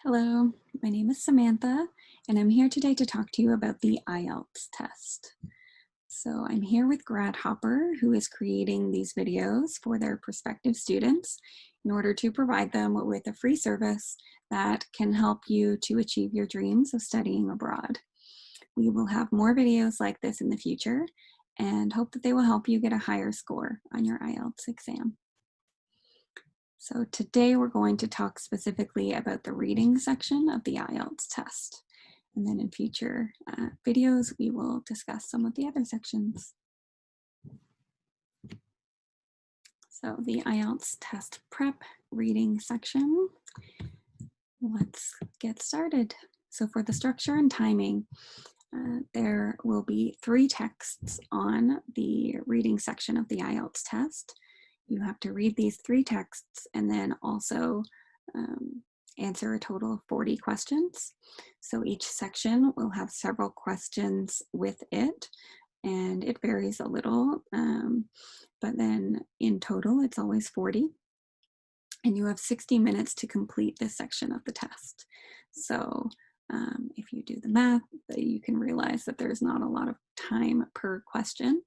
Hello, my name is Samantha, and I'm here today to talk to you about the IELTS test. So I'm here with Gradhopper, who is creating these videos for their prospective students in order to provide them with a free service that can help you to achieve your dreams of studying abroad. We will have more videos like this in the future and hope that they will help you get a higher score on your IELTS exam. So today we're going to talk specifically about the reading section of the IELTS test. And then in future videos, we will discuss some of the other sections. So the IELTS test prep reading section, let's get started. So for the structure and timing, there will be 3 texts on the reading section of the IELTS test. You have to read these 3 texts and then also answer a total of 40 questions. So each section will have several questions with it, and it varies a little, but then in total it's always 40. And you have 60 minutes to complete this section of the test. So if you do the math, you can realize that there's not a lot of time per question,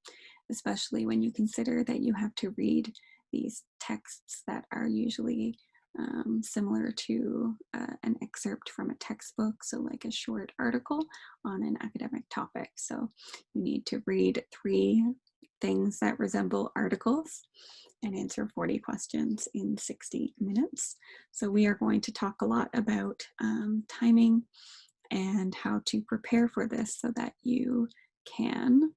especially when you consider that you have to read these texts that are usually similar to an excerpt from a textbook, so like a short article on an academic topic. So you need to read 3 things that resemble articles and answer 40 questions in 60 minutes. So we are going to talk a lot about timing and how to prepare for this so that you can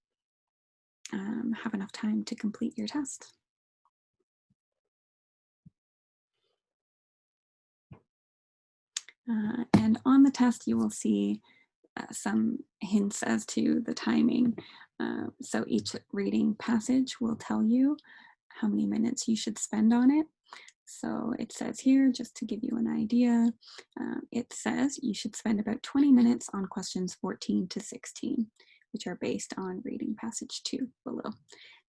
have enough time to complete your test. And on the test, you will see some hints as to the timing. So each reading passage will tell you how many minutes you should spend on it. So it says here, just to give you an idea, it says you should spend about 20 minutes on questions 14 to 16, which are based on reading passage 2 below.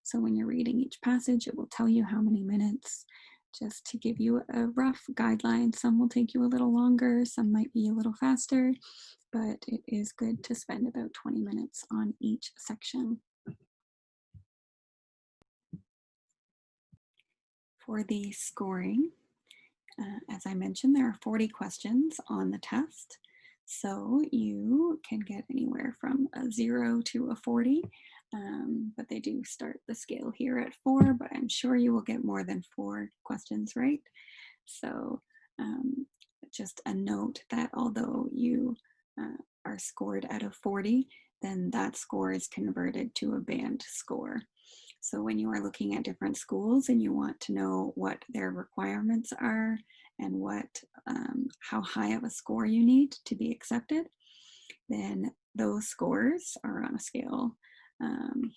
So when you're reading each passage, it will tell you how many minutes. Just to give you a rough guideline, some will take you a little longer, some might be a little faster, but it is good to spend about 20 minutes on each section. For the scoring, as I mentioned, there are 40 questions on the test. So you can get anywhere from a 0 to a 40, but they do start the scale here at 4, but I'm sure you will get more than 4 questions right. So just a note that although you are scored out of 40, then that score is converted to a band score. So when you are looking at different schools and you want to know what their requirements are and how high of a score you need to be accepted, then those scores are on a scale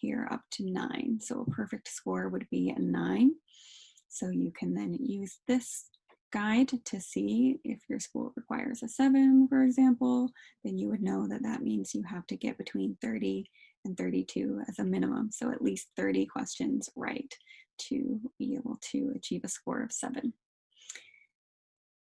here up to 9. So a perfect score would be a 9. So you can then use this guide to see if your school requires a 7, for example, then you would know that that means you have to get between 30 and 32 as a minimum. So at least 30 questions right to be able to achieve a score of 7.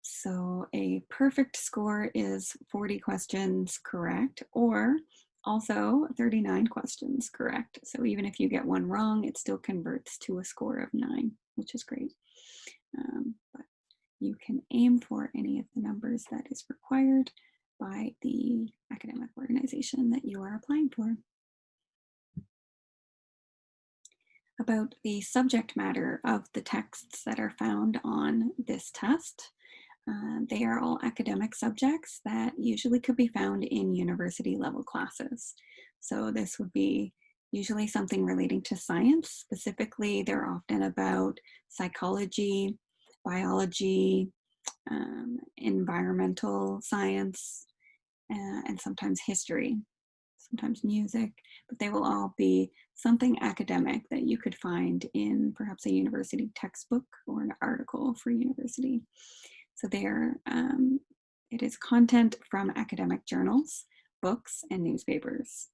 So a perfect score is 40 questions correct, or also 39 questions correct. So even if you get one wrong, it still converts to a score of 9, which is great. But you can aim for any of the numbers that is required by the academic organization that you are applying for. About the subject matter of the texts that are found on this test. They are all academic subjects that usually could be found in university level classes. So this would be usually something relating to science. Specifically, they're often about psychology, biology, environmental science, and sometimes history, sometimes music, but they will all be something academic that you could find in perhaps a university textbook or an article for university. So it is content from academic journals, books, and newspapers.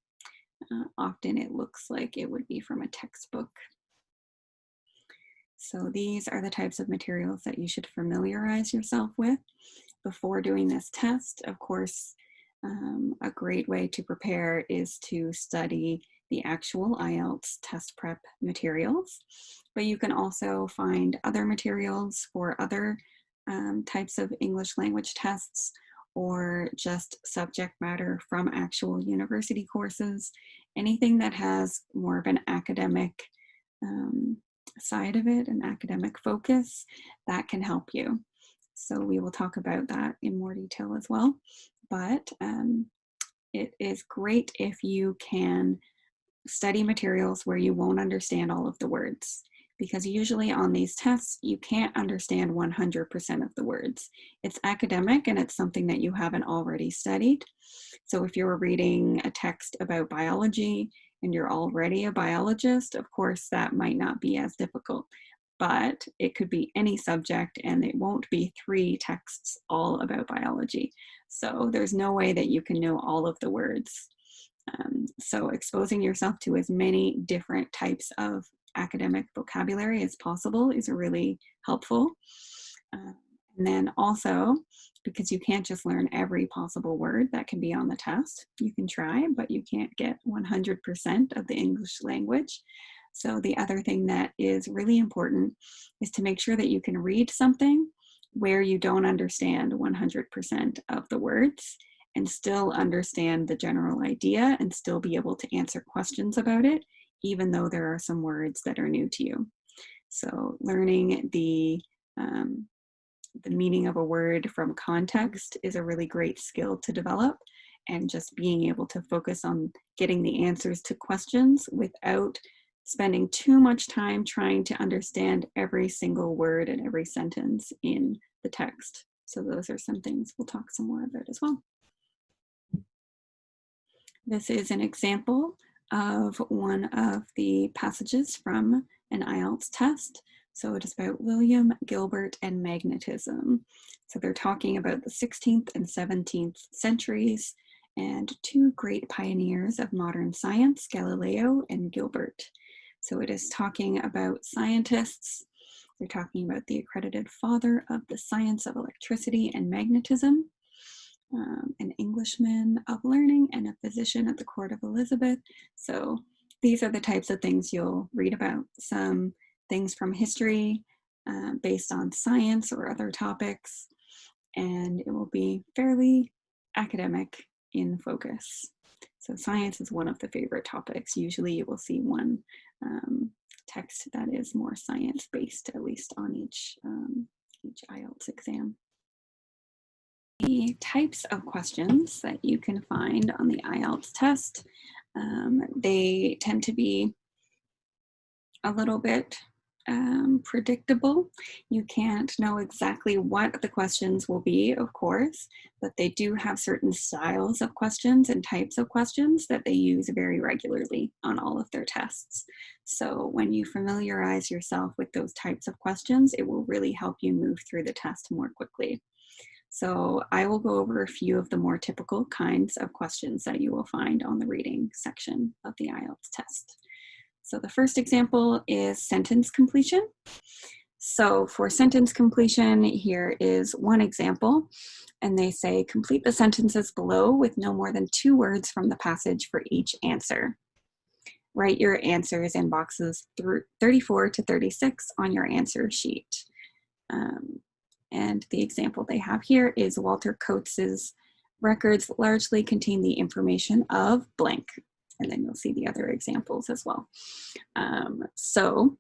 Often it looks like it would be from a textbook. So these are the types of materials that you should familiarize yourself with. before doing this test, of course, a great way to prepare is to study the actual IELTS test prep materials, but you can also find other materials for other types of English language tests, or just subject matter from actual university courses. Anything that has more of an academic side of it, an academic focus, that can help you. So we will talk about that in more detail as well. But it is great if you can study materials where you won't understand all of the words, because usually on these tests, you can't understand 100% of the words. It's academic and it's something that you haven't already studied. So if you're reading a text about biology and you're already a biologist, of course, that might not be as difficult. But it could be any subject and it won't be 3 texts all about biology. So there's no way that you can know all of the words. So exposing yourself to as many different types of academic vocabulary as possible is really helpful. And then also, because you can't just learn every possible word that can be on the test, you can try, but you can't get 100% of the English language. So the other thing that is really important is to make sure that you can read something where you don't understand 100% of the words and still understand the general idea and still be able to answer questions about it, even though there are some words that are new to you. So learning the meaning of a word from context is a really great skill to develop, and just being able to focus on getting the answers to questions without spending too much time trying to understand every single word and every sentence in the text. So those are some things we'll talk some more about as well. This is an example of one of the passages from an IELTS test. So it is about William, Gilbert, and magnetism. So they're talking about the 16th and 17th centuries and 2 great pioneers of modern science, Galileo and Gilbert. So it is talking about scientists. They're talking about the accredited father of the science of electricity and magnetism, an Englishman of learning, and a physician at the court of Elizabeth. So these are the types of things you'll read about. Some things from history based on science or other topics, and it will be fairly academic in focus. So science is one of the favorite topics. Usually you will see one text that is more science-based, at least on each IELTS exam. The types of questions that you can find on the IELTS test, they tend to be a little bit predictable. You can't know exactly what the questions will be, of course, but they do have certain styles of questions and types of questions that they use very regularly on all of their tests. So when you familiarize yourself with those types of questions, it will really help you move through the test more quickly. So I will go over a few of the more typical kinds of questions that you will find on the reading section of the IELTS test. So the first example is sentence completion. So for sentence completion, here is one example, and they say, complete the sentences below with no more than 2 words from the passage for each answer. Write your answers in boxes 34 to 36 on your answer sheet. And the example they have here is Walter Coates's records largely contain the information of blank. And then you'll see the other examples as well. So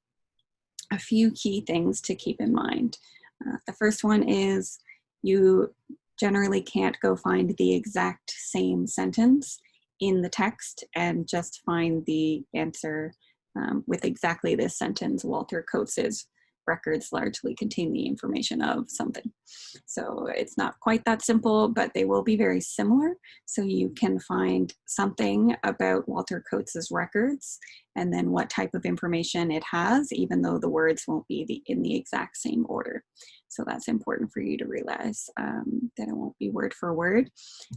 a few key things to keep in mind. The first one is you generally can't go find the exact same sentence in the text and just find the answer with exactly this sentence. Walter Coates's records largely contain the information of something. So it's not quite that simple, but they will be very similar. So you can find something about Walter Coates's records and then what type of information it has, even though the words won't be in the exact same order. So that's important for you to realize that it won't be word for word.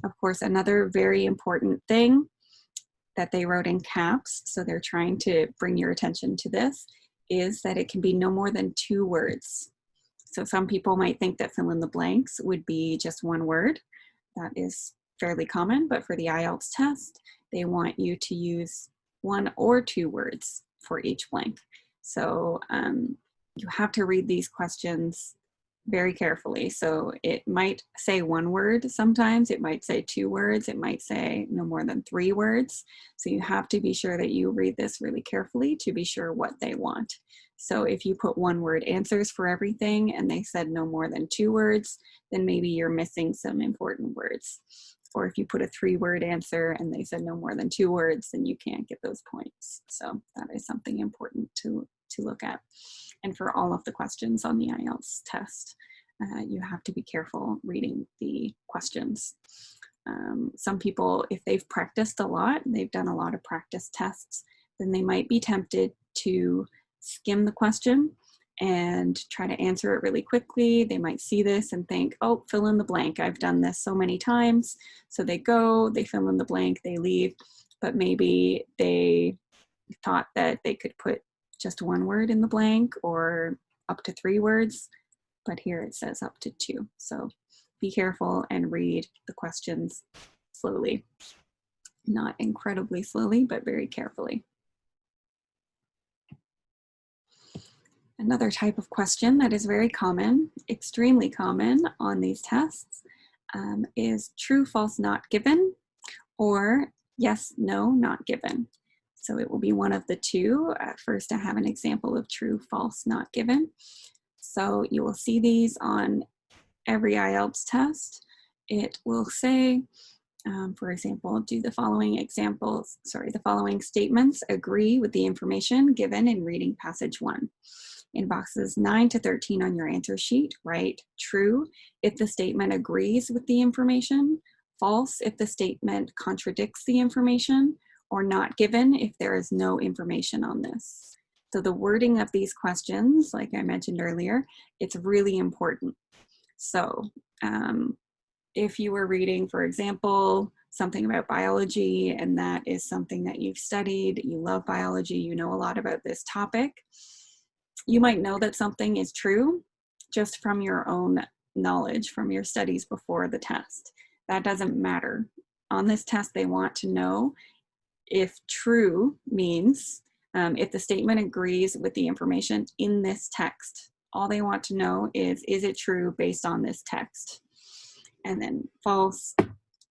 Of course, another very important thing that they wrote in caps, so they're trying to bring your attention to this, is that it can be no more than 2 words. So some people might think that fill in the blanks would be just one word. That is fairly common, but for the IELTS test, they want you to use one or two words for each blank. So you have to read these questions very carefully. So it might say one word sometimes, it might say two words, it might say no more than three words. So you have to be sure that you read this really carefully to be sure what they want. So if you put one word answers for everything and they said no more than two words, then maybe you're missing some important words. Or if you put a three-word answer and they said no more than two words, then you can't get those points. So that is something important to look at. And for all of the questions on the IELTS test, you have to be careful reading the questions. Some people, if they've practiced a lot, they've done a lot of practice tests, then they might be tempted to skim the question and try to answer it really quickly. They might see this and think, oh, fill in the blank. I've done this so many times. So they go, they fill in the blank, they leave, but maybe they thought that they could put just one word in the blank or up to three words, but here it says up to two. So be careful and read the questions slowly. Not incredibly slowly, but very carefully. Another type of question that is very common, extremely common on these tests is true, false, not given, or yes, no, not given. So it will be one of the two. First, I have an example of true, false, not given. So you will see these on every IELTS test. It will say, for example, do the following the following statements agree with the information given in reading passage 1. In boxes 9 to 13 on your answer sheet, write true if the statement agrees with the information, false if the statement contradicts the information, or not given if there is no information on this. So the wording of these questions, like I mentioned earlier, it's really important. So if you were reading, for example, something about biology, and that is something that you've studied, you love biology, you know a lot about this topic, you might know that something is true just from your own knowledge, from your studies before the test. That doesn't matter. On this test, they want to know if true means if the statement agrees with the information in this text. All they want to know is it true based on this text? And then false,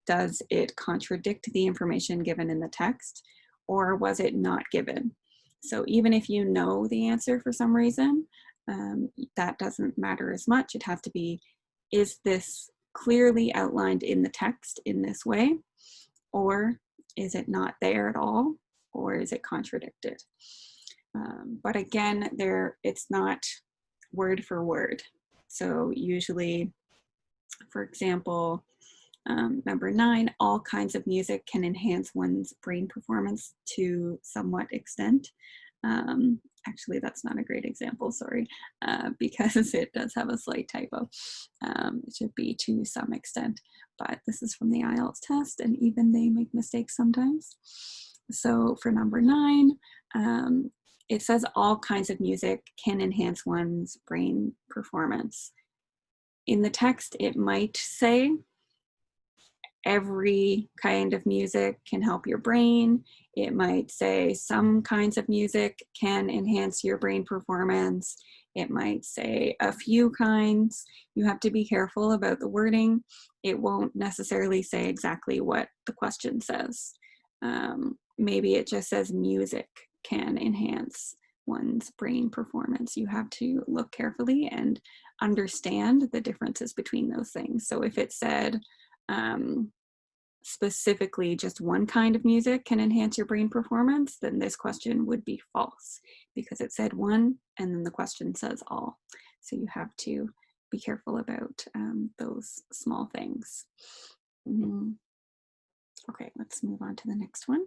does it contradict the information given in the text, or was it not given? So even if you know the answer for some reason, that doesn't matter as much. It has to be, is this clearly outlined in the text in this way, or is it not there at all, or is it contradicted? But again, it's not word for word. So usually, for example, number 9, all kinds of music can enhance one's brain performance to somewhat extent. Actually, that's not a great example, sorry, because it does have a slight typo. It should be to some extent, but this is from the IELTS test, and even they make mistakes sometimes. So for number 9, it says all kinds of music can enhance one's brain performance. In the text, it might say every kind of music can help your brain. It might say some kinds of music can enhance your brain performance. It might say a few kinds. You have to be careful about the wording. It won't necessarily say exactly what the question says. Maybe it just says music can enhance one's brain performance. You have to look carefully and understand the differences between those things. So if it said, specifically just one kind of music can enhance your brain performance, then this question would be false because it said one and then the question says all. So you have to be careful about those small things. Okay, let's move on to the next one.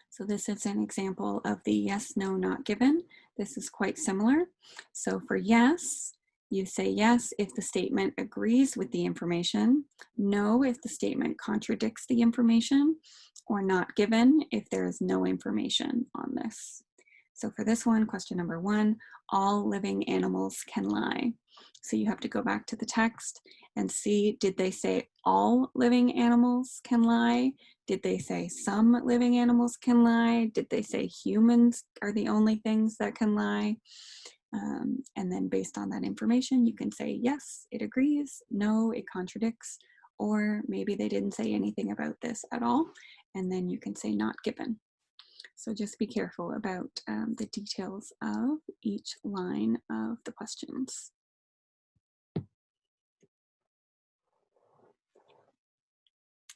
So this is an example of the yes, no, not given. This is quite similar. So for yes, you say yes if the statement agrees with the information, no if the statement contradicts the information, or not given if there is no information on this. So for this one, question number 1, all living animals can lie. So you have to go back to the text and see, did they say all living animals can lie? Did they say some living animals can lie? Did they say humans are the only things that can lie? And then based on that information, you can say, yes, it agrees, no, it contradicts, or maybe they didn't say anything about this at all. And then you can say not given. So just be careful about the details of each line of the questions.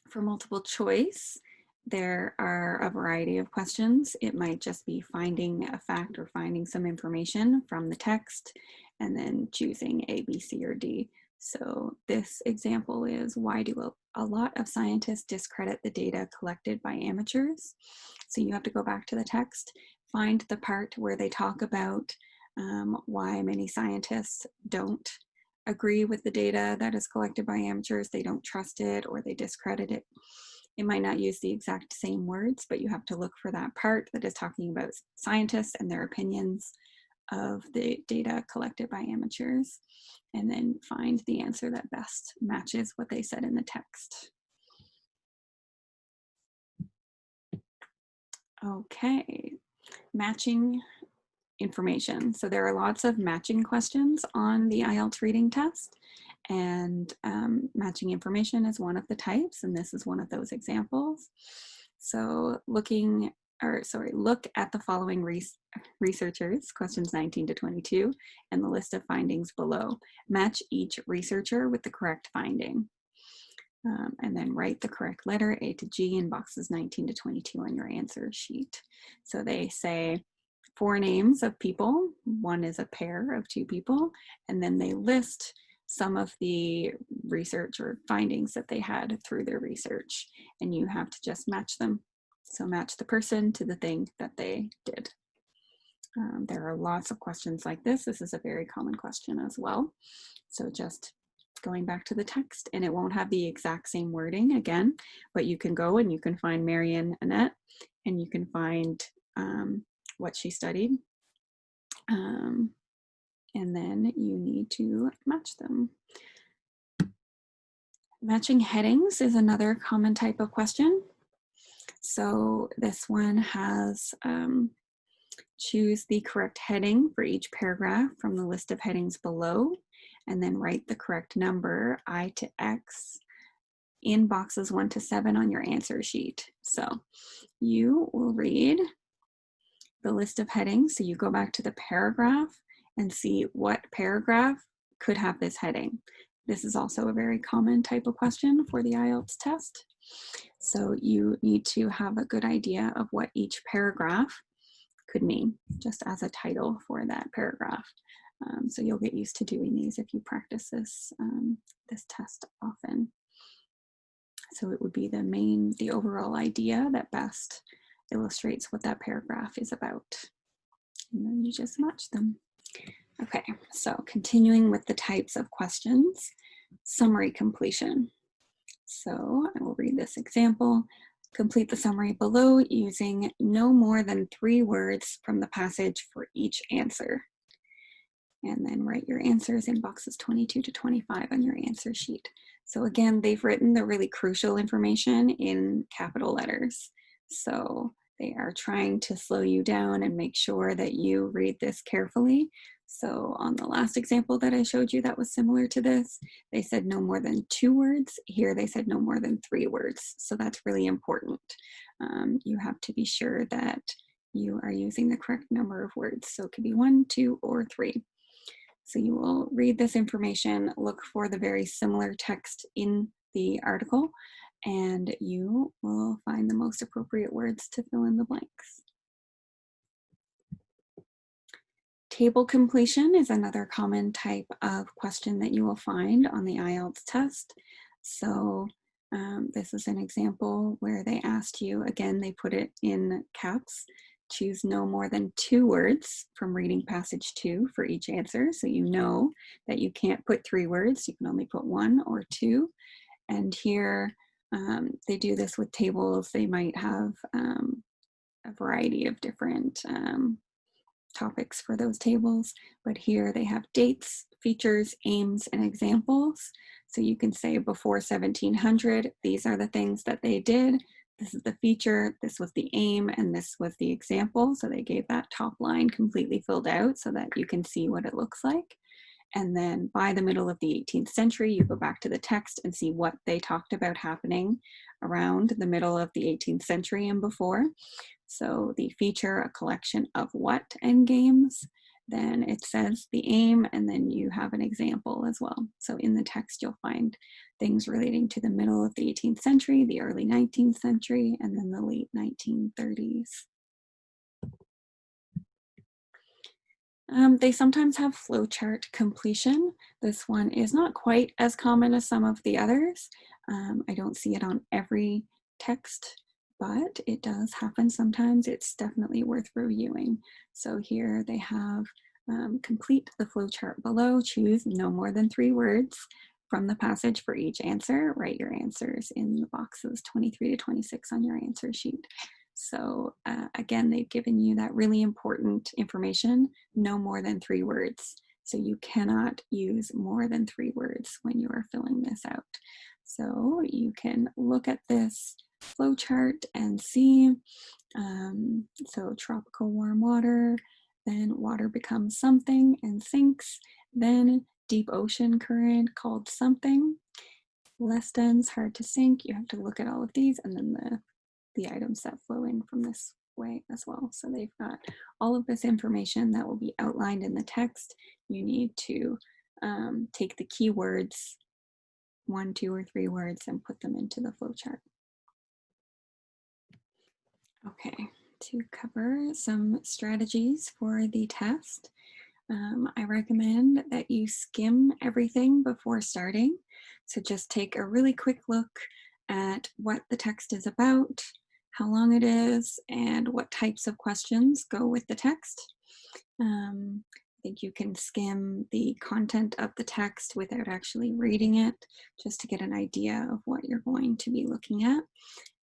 For multiple choice, there are a variety of questions. It might just be finding a fact or finding some information from the text and then choosing A, B, C, or D. So this example is, why do a lot of scientists discredit the data collected by amateurs? So you have to go back to the text, find the part where they talk about why many scientists don't agree with the data that is collected by amateurs, they don't trust it, or they discredit it. It might not use the exact same words, but you have to look for that part that is talking about scientists and their opinions of the data collected by amateurs, and then find the answer that best matches what they said in the text. Okay, matching information. So there are lots of matching questions on the IELTS reading test, and matching information is one of the types, and this is one of those examples. So look at the following researchers, questions 19 to 22, and the list of findings below. Match each researcher with the correct finding. And then write the correct letter A to G in boxes 19 to 22 on your answer sheet. So they say 4 names of people. One is a pair of 2 people, and then they list some of the research or findings that they had through their research, and you have to just match them. So match the person to the thing that they did. There are lots of questions like this. This is a very common question as well. So just going back to the text, and it won't have the exact same wording again, but you can go and you can find Marian Annette, and you can find what she studied, and then you need to match them. Matching headings is another common type of question. So this one has choose the correct heading for each paragraph from the list of headings below, and then write the correct number, I to X, in boxes 1 to 7 on your answer sheet. So you will read the list of headings. So you go back to the paragraph and see what paragraph could have this heading. This is also a very common type of question for the IELTS test. So you need to have a good idea of what each paragraph could mean, just as a title for that paragraph. So you'll get used to doing these if you practice this, this test often. So it would be the overall idea that best illustrates what that paragraph is about. And then you just match them. Okay, so continuing with the types of questions, summary completion. So I will read this example. Complete the summary below using no more than 3 words from the passage for each answer. And then write your answers in boxes 22 to 25 on your answer sheet. So again, they've written the really crucial information in capital letters. So they are trying to slow you down and make sure that you read this carefully. So on the last example that I showed you that was similar to this, they said no more than 2 words. Here they said no more than 3 words. So that's really important. You have to be sure that you are using the correct number of words. So it could be 1, 2, or 3. So you will read this information, look for the very similar text in the article, and you will find the most appropriate words to fill in the blanks. Table completion is another common type of question that you will find on the IELTS test. So this is an example where they asked you, again, they put it in caps, choose no more than 2 words from reading passage 2 for each answer. So you know that you can't put 3 words, you can only put 1 or 2. And here they do this with tables. They might have a variety of different topics for those tables, but here they have dates, features, aims, and examples. So you can say before 1700, these are the things that they did. This is the feature, this was the aim, and this was the example. So they gave that top line completely filled out so that you can see what it looks like. And then by the middle of the 18th century, you go back to the text and see what they talked about happening around the middle of the 18th century and before. So the feature, a collection of what and games, then it says the aim, and then you have an example as well. So in the text, you'll find things relating to the middle of the 18th century, the early 19th century, and then the late 1930s. They sometimes have flowchart completion. This one is not quite as common as some of the others. I don't see it on every text, but it does happen sometimes. It's definitely worth reviewing. So here they have complete the flowchart below, choose no more than 3 words from the passage for each answer. Write your answers in the boxes 23 to 26 on your answer sheet. So again, they've given you that really important information, no more than 3 words. So you cannot use more than 3 words when you are filling this out. So you can look at this flowchart and see, so tropical warm water, then water becomes something and sinks, then deep ocean current called something, less dense, hard to sink. You have to look at all of these, and then the items that flow in from this way as well. So they've got all of this information that will be outlined in the text. You need to take the keywords, 1, 2, or 3 words, and put them into the flowchart. Okay, to cover some strategies for the test, I recommend that you skim everything before starting. So just take a really quick look at what the text is about, how long it is, and what types of questions go with the text. I think you can skim the content of the text without actually reading it, just to get an idea of what you're going to be looking at.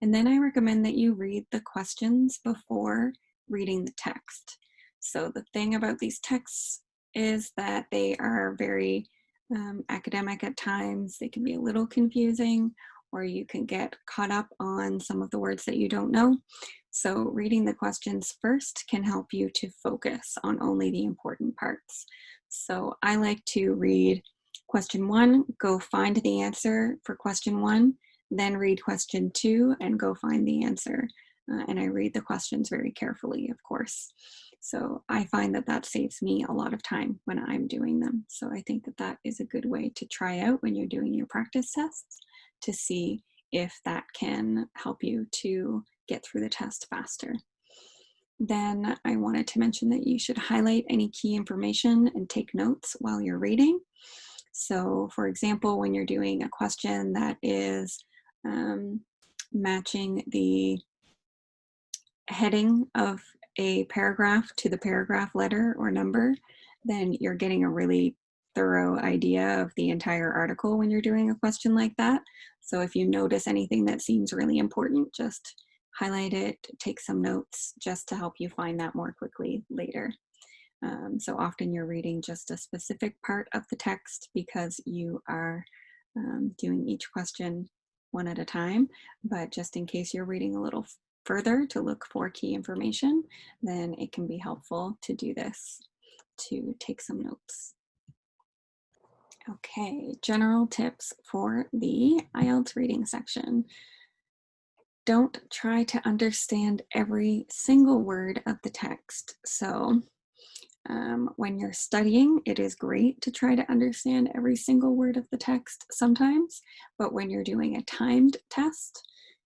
And then I recommend that you read the questions before reading the text. So the thing about these texts is that they are very academic at times. They can be a little confusing, or you can get caught up on some of the words that you don't know. So reading the questions first can help you to focus on only the important parts. So I like to read question 1, go find the answer for question 1, then read question 2 and go find the answer. And I read the questions very carefully, of course. So I find that that saves me a lot of time when I'm doing them. So I think that that is a good way to try out when you're doing your practice tests, to see if that can help you to get through the test faster. Then I wanted to mention that you should highlight any key information and take notes while you're reading. So for example, when you're doing a question that is matching the heading of a paragraph to the paragraph letter or number, then you're getting a really thorough idea of the entire article when you're doing a question like that. So if you notice anything that seems really important, just highlight it, take some notes just to help you find that more quickly later. So often you're reading just a specific part of the text because you are doing each question one at a time, but just in case you're reading a little further to look for key information, then it can be helpful to do this, to take some notes. Okay, general tips for the IELTS reading section. Don't try to understand every single word of the text. So when you're studying, it is great to try to understand every single word of the text sometimes, but when you're doing a timed test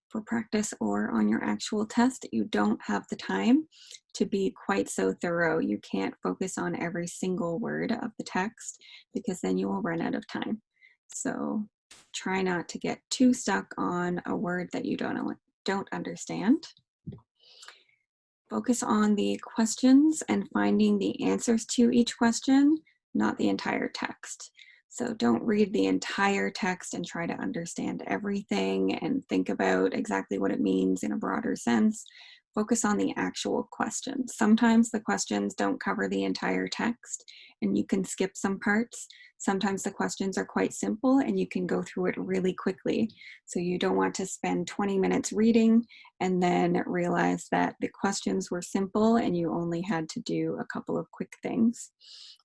for practice or on your actual test, you don't have the time to be quite so thorough. You can't focus on every single word of the text because then you will run out of time. So try not to get too stuck on a word that you don't understand. Focus on the questions and finding the answers to each question, not the entire text. So don't read the entire text and try to understand everything and think about exactly what it means in a broader sense. focus on the actual questions. Sometimes the questions don't cover the entire text and you can skip some parts. Sometimes the questions are quite simple and you can go through it really quickly. So you don't want to spend 20 minutes reading and then realize that the questions were simple and you only had to do a couple of quick things,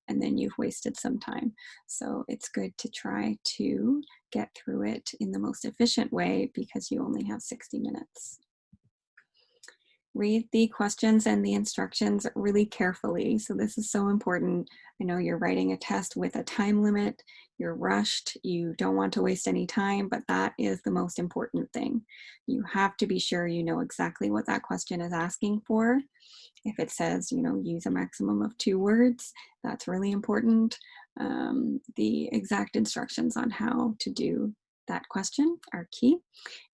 and then you've wasted some time. So it's good to try to get through it in the most efficient way because you only have 60 minutes. Read the questions and the instructions really carefully. So this is so important. I know you're writing a test with a time limit, you're rushed, you don't want to waste any time, but that is the most important thing. You have to be sure you know exactly what that question is asking for. If it says, use a maximum of 2 words, that's really important. The exact instructions on how to do that question are key.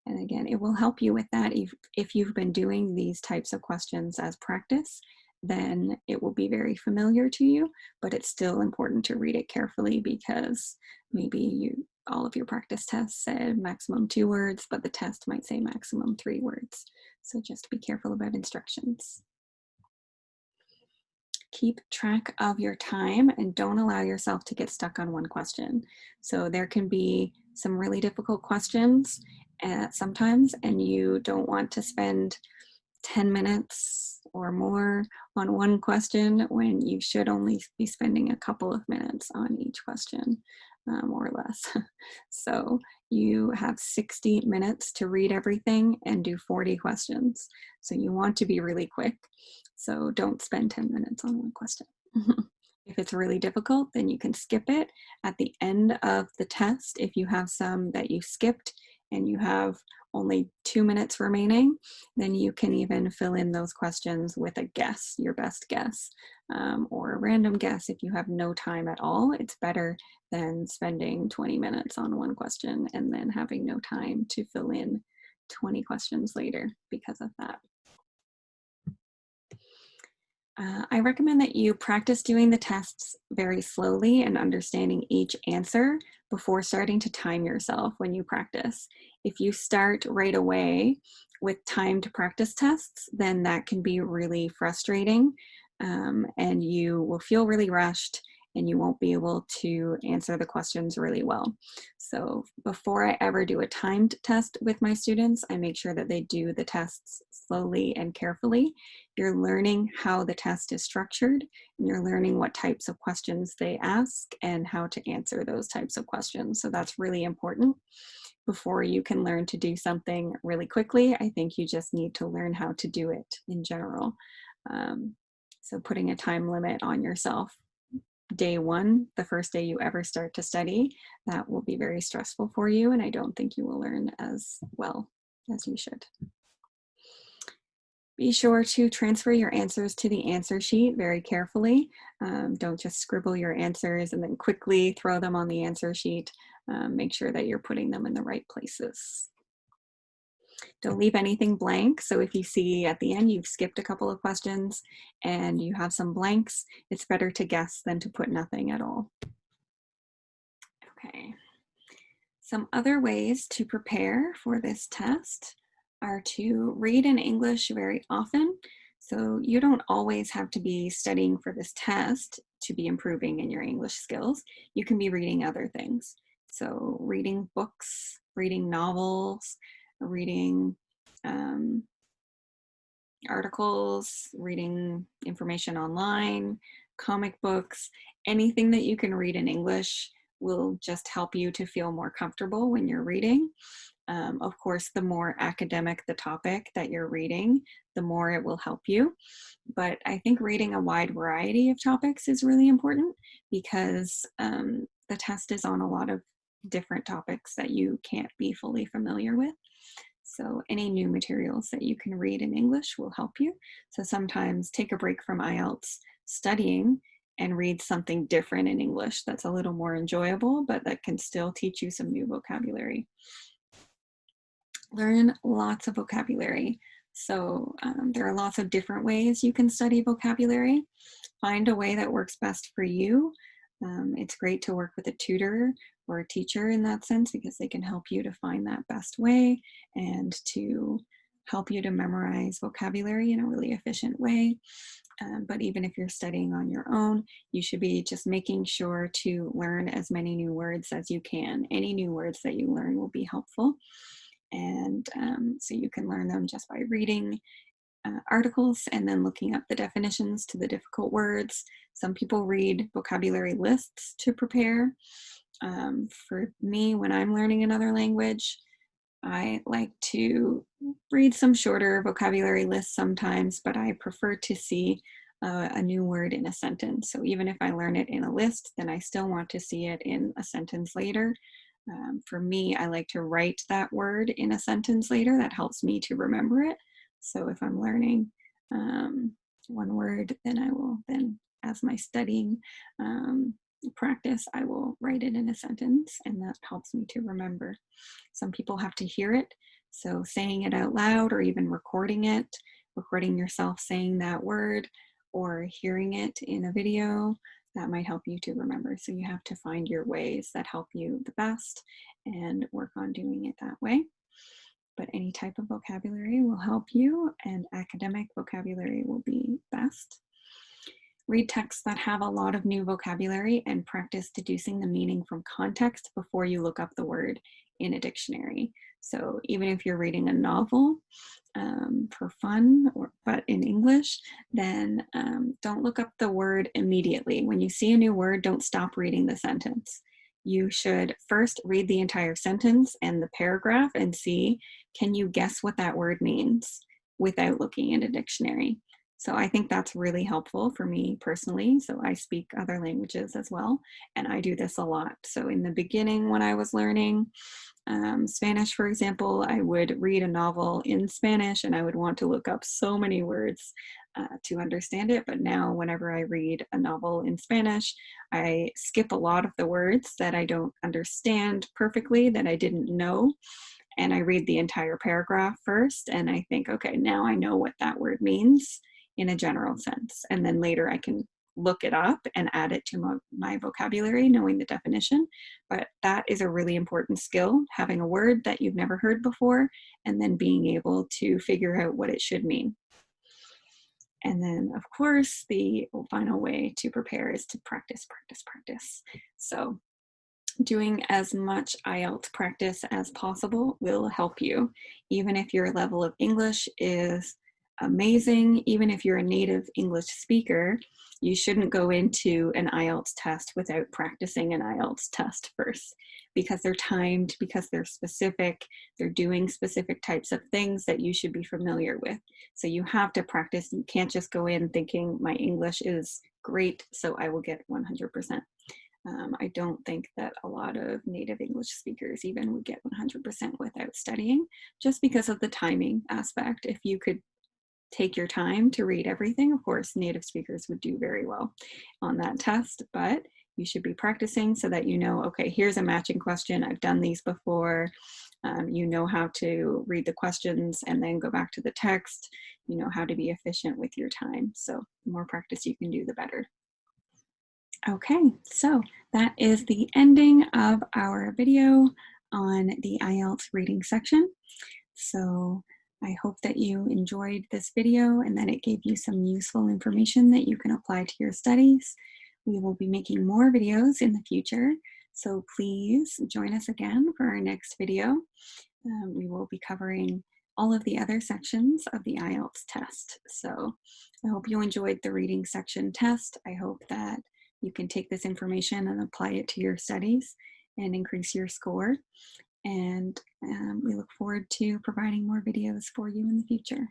And again, it will help you with that. If you've been doing these types of questions as practice, then it will be very familiar to you, but it's still important to read it carefully because maybe all of your practice tests said maximum 2 words, but the test might say maximum 3 words. So just be careful about instructions. Keep track of your time and don't allow yourself to get stuck on one question. So there can be some really difficult questions sometimes, and you don't want to spend 10 minutes or more on one question when you should only be spending a couple of minutes on each question, or less. So you have 60 minutes to read everything and do 40 questions. So you want to be really quick. So don't spend 10 minutes on one question. If it's really difficult, then you can skip it. At the end of the test, if you have some that you skipped and you have only 2 minutes remaining, then you can even fill in those questions with a guess, your best guess, or a random guess if you have no time at all. It's better than spending 20 minutes on one question and then having no time to fill in 20 questions later because of that. I recommend that you practice doing the tests very slowly and understanding each answer before starting to time yourself when you practice. If you start right away with timed practice tests, then that can be really frustrating, and you will feel really rushed and you won't be able to answer the questions really well. So before I ever do a timed test with my students, I make sure that they do the tests slowly and carefully. You're learning how the test is structured, and you're learning what types of questions they ask and how to answer those types of questions. So that's really important. Before you can learn to do something really quickly, I think you just need to learn how to do it in general. So putting a time limit on yourself. Day 1, the first day you ever start to study, that will be very stressful for you, and I don't think you will learn as well as you should. Be sure to transfer your answers to the answer sheet very carefully. Don't just scribble your answers and then quickly throw them on the answer sheet. Make sure that you're putting them in the right places. Don't leave anything blank. So if you see at the end you've skipped a couple of questions and you have some blanks, it's better to guess than to put nothing at all. Okay. Some other ways to prepare for this test are to read in English very often. So you don't always have to be studying for this test to be improving in your English skills. You can be reading other things. So reading books, reading novels, reading articles, reading information online, comic books, anything that you can read in English will just help you to feel more comfortable when you're reading. Of course, the more academic the topic that you're reading, the more it will help you. But I think reading a wide variety of topics is really important because the test is on a lot of different topics that you can't be fully familiar with. So any new materials that you can read in English will help you. So sometimes take a break from IELTS studying and read something different in English that's a little more enjoyable, but that can still teach you some new vocabulary. Learn lots of vocabulary. So there are lots of different ways you can study vocabulary. Find a way that works best for you. It's great to work with a tutor or a teacher in that sense because they can help you to find that best way and to help you to memorize vocabulary in a really efficient way. But even if you're studying on your own, you should be just making sure to learn as many new words as you can. Any new words that you learn will be helpful. And so you can learn them just by reading articles and then looking up the definitions to the difficult words. Some people read vocabulary lists to prepare. For me, when I'm learning another language, I like to read some shorter vocabulary lists sometimes, but I prefer to see a new word in a sentence. So even if I learn it in a list, then I still want to see it in a sentence later. For me, I like to write that word in a sentence later. That helps me to remember it. So if I'm learning one word, then I will then, as my studying practice, I will write it in a sentence, and that helps me to remember. Some people have to hear it, so saying it out loud or even recording it, recording yourself saying that word or hearing it in a video, that might help you to remember. So you have to find your ways that help you the best and work on doing it that way. But any type of vocabulary will help you, and academic vocabulary will be best. Read texts that have a lot of new vocabulary and practice deducing the meaning from context before you look up the word in a dictionary. So even if you're reading a novel for fun, but in English, then don't look up the word immediately. When you see a new word, don't stop reading the sentence. You should first read the entire sentence and the paragraph and see, can you guess what that word means without looking in a dictionary? So I think that's really helpful for me personally. So I speak other languages as well, and I do this a lot. So in the beginning, when I was learning Spanish, for example, I would read a novel in Spanish and I would want to look up so many words to understand it. But now whenever I read a novel in Spanish, I skip a lot of the words that I don't understand perfectly, that I didn't know. And I read the entire paragraph first, and I think, okay, now I know what that word means in a general sense. And then later I can look it up and add it to my vocabulary, knowing the definition. But that is a really important skill, having a word that you've never heard before, and then being able to figure out what it should mean. And then, of course, the final way to prepare is to practice, practice, practice. So doing as much IELTS practice as possible will help you. Even if your level of English is amazing, even if you're a native English speaker, you shouldn't go into an IELTS test without practicing an IELTS test first, because they're timed, because they're specific, they're doing specific types of things that you should be familiar with. So you have to practice. You can't just go in thinking my English is great, so I will get 100%. I don't think that a lot of native English speakers even would get 100% without studying, just because of the timing aspect. If you could take your time to read everything, of course, native speakers would do very well on that test, but you should be practicing so that you know, okay, here's a matching question. I've done these before. You know how to read the questions and then go back to the text. You know how to be efficient with your time. So the more practice you can do, the better. Okay, so that is the ending of our video on the IELTS reading section. So I hope that you enjoyed this video and that it gave you some useful information that you can apply to your studies. We will be making more videos in the future, so please join us again for our next video. We will be covering all of the other sections of the IELTS test. So I hope you enjoyed the reading section test. I hope that you can take this information and apply it to your studies and increase your score. And we look forward to providing more videos for you in the future.